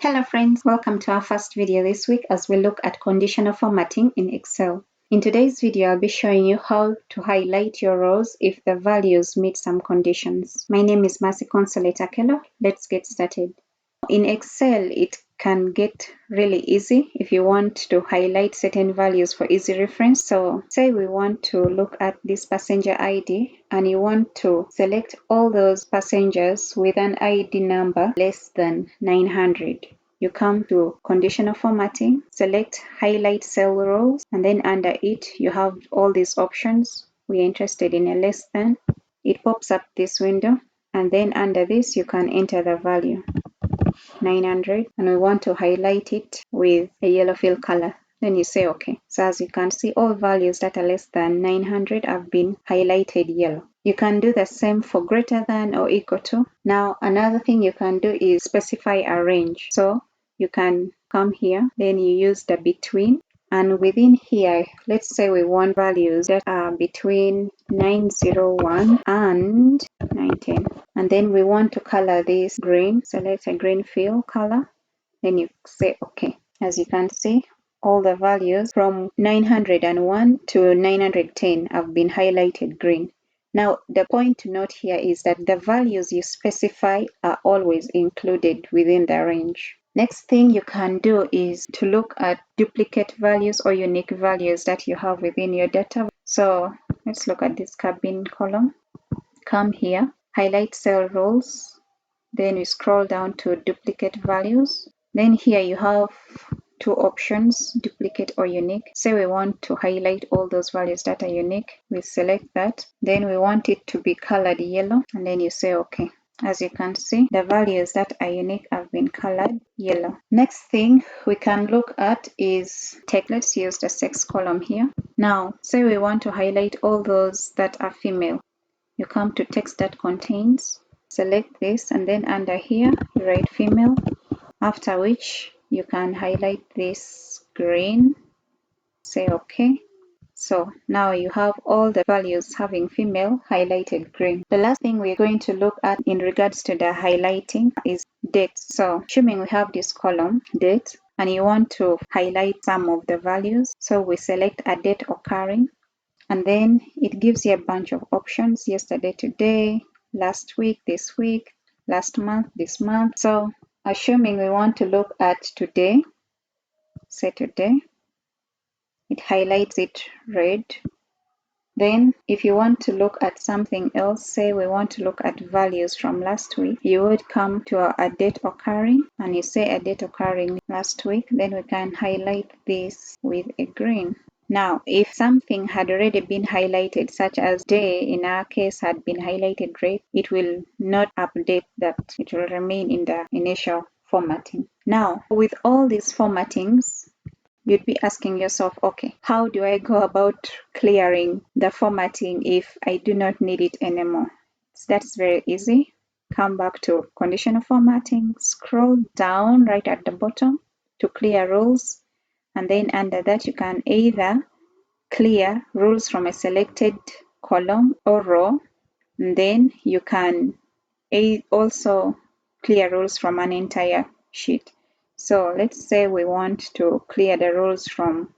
Hello friends, welcome to our first video this week as we look at conditional formatting in Excel. In today's video, I'll be showing you how to highlight your rows if the values meet some conditions. My name is Mercy Consolate Akelo. Let's get started. In Excel, it can get really easy if you want to highlight certain values for easy reference. So say we want to look at this passenger ID and you want to select all those passengers with an ID number less than 900. You come to conditional formatting, select highlight cell rows, and then under it you have all these options. We're interested in a less than. It pops up this window, and then under this you can enter the value 900, and we want to highlight it with a yellow fill color. Then you say OK. So as you can see, all values that are less than 900 have been highlighted yellow. You can do the same for greater than or equal to. Now another thing you can do is specify a range. So you can come here, then you use the between, and within here, let's say we want values that are between 901 and 910. And then we want to color this green. Select a green fill color. Then you say OK. As you can see, all the values from 901 to 910 have been highlighted green. Now, the point to note here is that the values you specify are always included within the range. Next thing you can do is to look at duplicate values or unique values that you have within your data. So let's look at this cabin column. Come here, highlight cell rows, then we scroll down to duplicate values. Then here you have two options, duplicate or unique. Say we want to highlight all those values that are unique. We select that. Then we want it to be colored yellow, and then you say OK. As you can see, the values that are unique have been colored yellow. Next thing we can look at is text. Let's use the sex column here. Now, say we want to highlight all those that are female. You come to text that contains, select this, and then under here you write female, after which you can highlight this green, say OK. So now you have all the values having female highlighted green. The last thing we're going to look at in regards to the highlighting is date. So assuming we have this column, date, and you want to highlight some of the values, so we select a date occurring, and then it gives you a bunch of options: yesterday, today, last week, this week, last month, this month. So assuming we want to look at today, say today, it highlights it red. Then if you want to look at something else, say we want to look at values from last week, you would come to a date occurring, and you say a date occurring last week, then we can highlight this with a green. Now, if something had already been highlighted, such as day in our case had been highlighted red, it will not update that. It will remain in the initial formatting. Now, with all these formattings, you'd be asking yourself, okay, how do I go about clearing the formatting if I do not need it anymore? So that's very easy. Come back to conditional formatting, scroll down right at the bottom to clear rules, and then under that you can either clear rules from a selected column or row, and then you can also clear rules from an entire sheet. So let's say we want to clear the rules from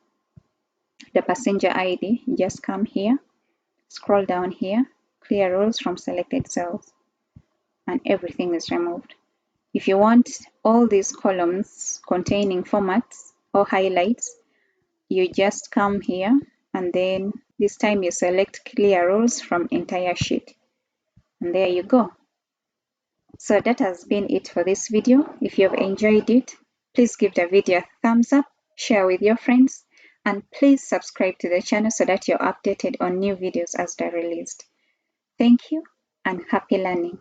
the passenger ID. Just come here, scroll down here, clear rules from selected cells, and everything is removed. If you want all these columns containing formats or highlights, you just come here, and then this time you select clear rules from entire sheet, and there you go. So that has been it for this video. If you've enjoyed it, please give the video a thumbs up, share with your friends, and please subscribe to the channel so that you're updated on new videos as they're released. Thank you and happy learning.